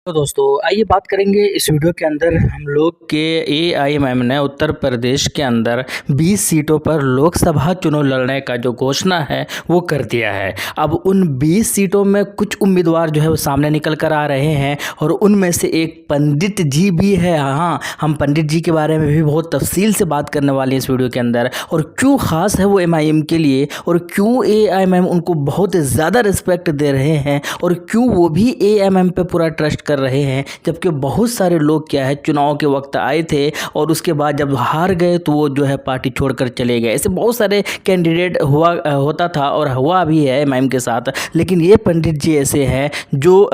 तो दोस्तों आइए बात करेंगे इस वीडियो के अंदर हम लोग के एआईएमआईएम ने उत्तर प्रदेश के अंदर 20 सीटों पर लोकसभा चुनाव लड़ने का जो घोषणा है वो कर दिया है। अब उन 20 सीटों में कुछ उम्मीदवार जो है वो सामने निकल कर आ रहे हैं और उनमें से एक पंडित जी भी है। हाँ, हम पंडित जी के बारे में भी बहुत तफसील से बात करने वाले हैं इस वीडियो के अंदर, और क्यों ख़ास है वो एमआईएम के लिए, और क्यों एआईएमआईएम उनको बहुत ज़्यादा रिस्पेक्ट दे रहे हैं, और क्यों वो भी एआईएमआईएम पे पूरा ट्रस्ट कर रहे हैं। जबकि बहुत सारे लोग क्या है चुनाव के वक्त आए थे और उसके बाद जब हार गए तो वो जो है पार्टी छोड़कर चले गए। ऐसे बहुत सारे कैंडिडेट होता था और हुआ भी है एमआईएम के साथ, लेकिन ये पंडित जी ऐसे हैं जो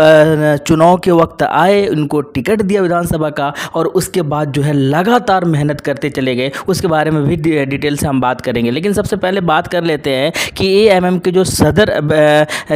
चुनाव के वक्त आए, उनको टिकट दिया विधानसभा का और उसके बाद जो है लगातार मेहनत करते चले गए। उसके बारे में भी डिटेल से हम बात करेंगे, लेकिन सबसे पहले बात कर लेते हैं कि एआईएमआईएम के जो सदर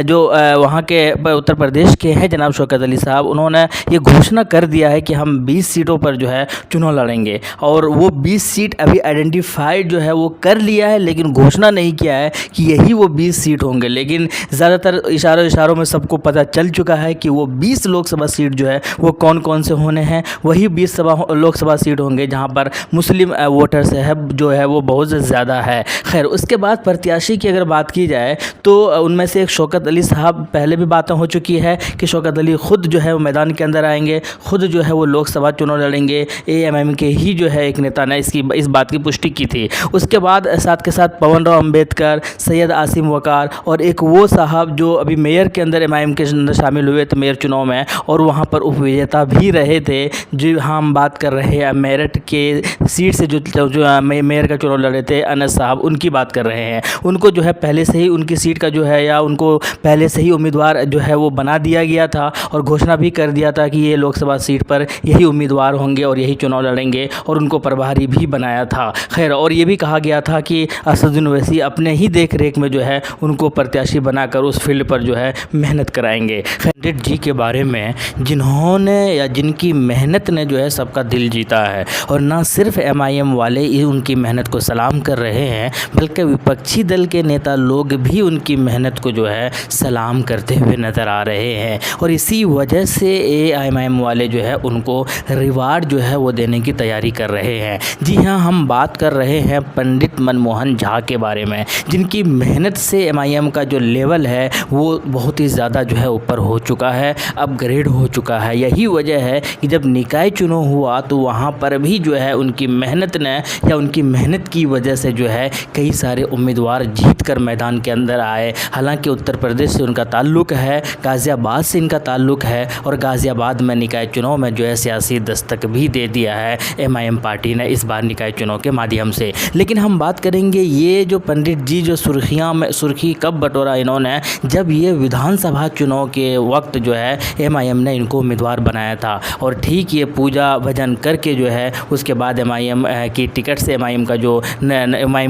जो वहाँ के उत्तर प्रदेश के हैं जनाब शौकत अली साहब, उन्होंने ये घोषणा कर दिया है कि हम 20 सीटों पर जो है चुनाव लड़ेंगे। और वो 20 सीट अभी आइडेंटिफाइड जो है वो कर लिया है, लेकिन घोषणा नहीं किया है कि यही वो 20 सीट होंगे। लेकिन ज़्यादातर इशारों में सबको पता चल चुका है कि वो 20 लोकसभा सीट जो है वो कौन कौन से होने हैं। वही 20 लोकसभा सीट होंगे जहाँ पर मुस्लिम वोटर्स है जो है वो बहुत ज़्यादा है। खैर, उसके बाद प्रत्याशी की अगर बात की जाए तो उनमें से एक शौकत अली साहब, पहले भी बातें हो चुकी है कि शौकत अली खुद जो है वो मैदान के अंदर आएंगे, खुद जो है वो लोकसभा चुनाव लड़ेंगे। एआईएमआईएम के ही जो है एक नेता ने इस बात की पुष्टि की थी। उसके बाद साथ के साथ पवन राव अम्बेडकर, सैयद आसिम वकार और एक वो साहब जो अभी मेयर के अंदर एमआईएम के अंदर शामिल हुए थे मेयर चुनाव में, और वहाँ पर उपविजेता भी रहे थे। जो हम बात कर रहे हैं मेरठ के सीट से जो मेयर का चुनाव लड़े थे अनस साहब, उनकी बात कर रहे हैं। उनको जो है पहले से ही उनकी सीट का जो है या उनको पहले से ही उम्मीदवार जो है वो बना दिया गया था और घोषणा भी कर दिया था कि ये लोकसभा सीट पर यही उम्मीदवार होंगे और यही चुनाव लड़ेंगे, और उनको प्रभारी भी बनाया था। खैर, और ये भी कहा गया था कि असदुद्दीन ओवैसी अपने ही देख रेख में जो है उनको प्रत्याशी बनाकर उस फील्ड पर जो है मेहनत कराएंगे। पंडित जी के बारे में जिन्होंने या जिनकी मेहनत ने जो है सबका दिल जीता है, और ना सिर्फ एमआईएम वाले ही उनकी मेहनत को सलाम कर रहे हैं, बल्कि विपक्षी दल के नेता लोग भी उनकी मेहनत को जो है सलाम करते हुए नज़र आ रहे हैं। और इसी वजह से एआईएमआईएम वाले जो है उनको रिवार्ड जो है वो देने की तैयारी कर रहे हैं। जी हाँ, हम बात कर रहे हैं पंडित मनमोहन झा के बारे में, जिनकी मेहनत से एमआईएम का जो लेवल है वो बहुत ही ज़्यादा जो है ऊपर हो चुका है, अपग्रेड हो चुका है। यही वजह है कि जब निकाय चुनाव हुआ तो वहाँ पर भी जो है उनकी मेहनत ने या उनकी मेहनत की वजह से जो है कई सारे उम्मीदवार जीत कर मैदान के अंदर आए। हालांकि उत्तर प्रदेश से उनका ताल्लुक़ है, गाज़ियाबाद से इनका ताल्लुक़ है, और गाज़ियाबाद में निकाय चुनाव में जो है सियासी दस्तक भी दे दिया है एमआईएम पार्टी ने इस बार निकाय चुनाव के माध्यम से। लेकिन हम बात करेंगे ये जो पंडित जी जो सुर्खी कब बटोरा इन्होंने, जब ये विधानसभा चुनाव के वक्त जो है एमआईएम ने इनको उम्मीदवार बनाया था। और ठीक ये पूजा भजन करके जो है उसके बाद एमआईएम की टिकट से एमआईएम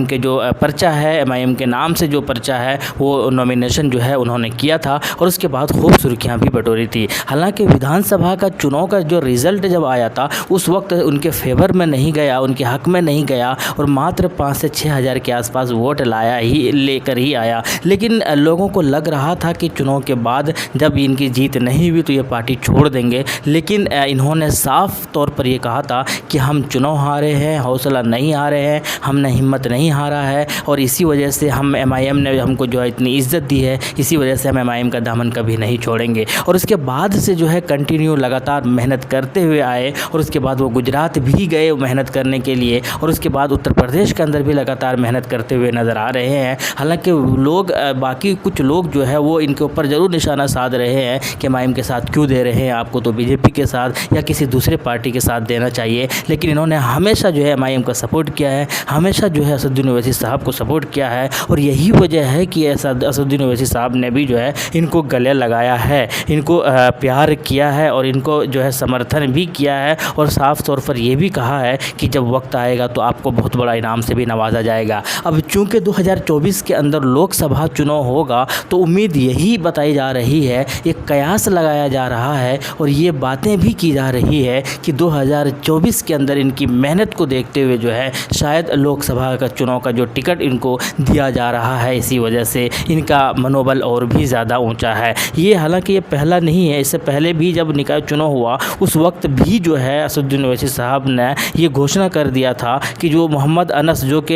के जो पर्चा है, एमआईएम के नाम से जो पर्चा है वो नॉमिनेशन जो है उन्होंने किया था, और उसके बाद खूब सुर्खियाँ भी बटोरी थी। हालांकि विधानसभा का चुनाव का जो रिज़ल्ट जब आया था उस वक्त उनके फेवर में नहीं गया, उनके हक में नहीं गया, और मात्र 5 से 6 हज़ार के आसपास वोट लेकर ही आया। लेकिन लोगों को लग रहा था कि चुनाव के बाद जब इनकी जीत नहीं हुई तो ये पार्टी छोड़ देंगे। लेकिन इन्होंने साफ तौर पर ये कहा था कि हम चुनाव हारे हैं, हौसला नहीं हारे हैं, हमने हिम्मत नहीं हारा है, और इसी वजह से हम एमआईएम ने हमको जो है इतनी इज्जत दी है, इसी वजह से हम एमआईएम का दामन कभी नहीं छोड़ेंगे। और उसके बाद से जो है कंटिन्यू लगातार मेहनत करते हुए आए, और उसके बाद वो गुजरात भी गए मेहनत करने के लिए, और उसके बाद उत्तर प्रदेश के अंदर भी लगातार मेहनत करते हुए नज़र आ रहे हैं। हालांकि लोग बाकी कुछ लोग जो है वो इनके ऊपर ज़रूर निशाना साध रहे हैं कि एमआईएम के साथ क्यों दे रहे हैं, आपको तो बीजेपी के साथ या किसी दूसरे पार्टी के साथ देना चाहिए। लेकिन इन्होंने हमेशा जो है एमआईएम का सपोर्ट किया है, हमेशा जो है असदुद्दीन ओवैसी साहब को सपोर्ट किया है, और यही वजह है कि असदुद्दीन ओवैसी साहब ने भी जो है इनको गले लगाया है, इनको प्यार किया है, और इनको जो है समर्थन भी किया है, और साफ तौर पर ये भी कहा है कि जब वक्त आएगा तो आपको बहुत बड़ा इनाम से भी नवाजा जाएगा। अब चूँकि 2024 के अंदर लोकसभा चुनाव होगा तो उम्मीद यही बताई जा रही है, एक कयास लगाया जा रहा है, और ये बातें भी की जा रही है कि 2024 के अंदर इनकी मेहनत को देखते हुए जो है शायद लोकसभा का चुनाव का जो टिकट इनको दिया जा रहा है, इसी वजह से इनका मनोबल और भी ज़्यादा ऊंचा है। ये हालांकि ये पहला नहीं है, इससे पहले भी जब निकाय चुनाव हुआ उस वक्त भी जो है असदुद्दीन ओवैसी साहब ने ये घोषणा कर दिया था कि जो मोहम्मद अनस जो कि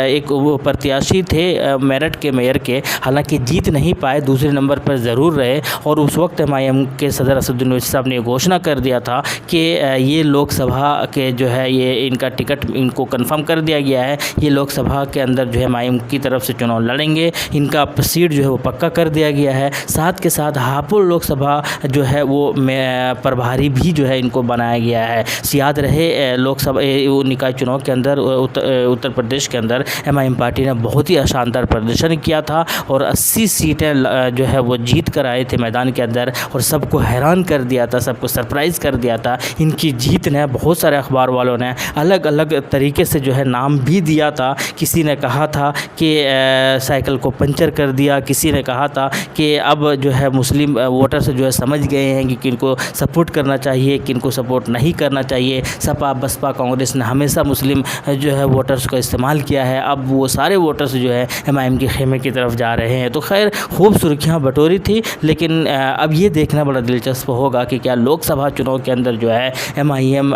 एक वो प्रत्याशी थे मेरठ के मेयर के, हालांकि जीत नहीं पाए, दूसरे नंबर पर ज़रूर रहे। और उस वक्त MIM के सदर असदुद्दीन ओवैसी साहब ने ये घोषणा कर दिया था कि ये लोकसभा के जो है ये इनका टिकट इनको कंफर्म कर दिया गया है, ये लोकसभा के अंदर जो है MIM की तरफ से चुनाव लड़ेंगे, इनका सीट जो है वो पक्का कर दिया गया है। साथ के साथ हापुड़ लोकसभा जो है वो प्रभारी भी जो है इनको बनाया गया है। याद रहे लोकसभा निकाय चुनाव के अंदर उत्तर प्रदेश के अंदर MIM पार्टी ने बहुत ही अशानदार प्रदर्शन किया था और 80 सीटें जो है वो जीत कर आए थे मैदान के अंदर और सबको हैरान कर दिया था, सबको सरप्राइज़ कर दिया था। इनकी जीत ने बहुत सारे अखबार वालों ने अलग अलग तरीके से जो है नाम भी दिया था। किसी ने कहा था कि साइकिल को पंचर कर दिया, किसी ने कहा था कि अब जो है मुस्लिम वोटर से जो है समझ गए हैं कि किनको सपोर्ट करना चाहिए, किनको सपोर्ट नहीं करना चाहिए। सपा बसपा कांग्रेस ने हमेशा मुस्लिम जो है वोटर्स को इस्तेमाल किया है, अब वो सारे वोटर्स जो है MIM के खेमे की तरफ जा रहे हैं। तो खैर खूब सुर्खियाँ बटोरी थी, लेकिन अब ये देखना बड़ा दिलचस्प होगा कि क्या लोकसभा चुनाव के अंदर जो है MIM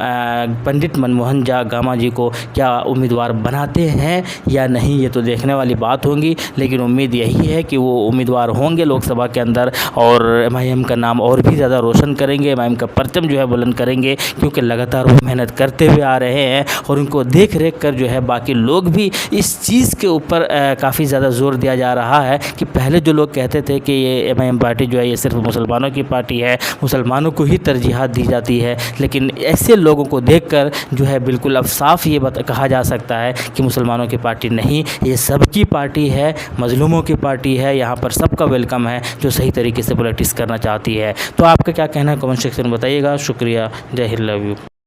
पंडित मनमोहन झा गामा जी को क्या उम्मीदवार बनाते हैं या नहीं, ये तो देखने वाली बात होगी। लेकिन उम्मीद यही है कि वो उम्मीदवार होंगे लोकसभा के अंदर और MIM का नाम और भी ज़्यादा रोशन करेंगे, MIM का परचम जो है बुलंद करेंगे, क्योंकि लगातार वो मेहनत करते हुए आ रहे हैं और उनको देख रेख कर जो है बाकी लोग भी इस चीज़ के ऊपर काफ़ी ज़्यादा जोर दिया जा रहा है कि पहले जो लोग कहते थे कि ये MIM पार्टी जो है ये सिर्फ मुसलमानों की पार्टी है, मुसलमानों को ही तरजीहात दी जाती है, लेकिन ऐसे लोगों को देखकर जो है बिल्कुल अब साफ ये कहा जा सकता है कि मुसलमानों की पार्टी नहीं, ये सबकी पार्टी है, मजलूमों की पार्टी है। यहाँ पर सबका वेलकम है जो सही तरीके से पॉलिटिक्स करना चाहती है। तो आपका क्या कहना है कमेंट सेक्शन में बताइएगा। शुक्रिया, जय हिंद, लव यू।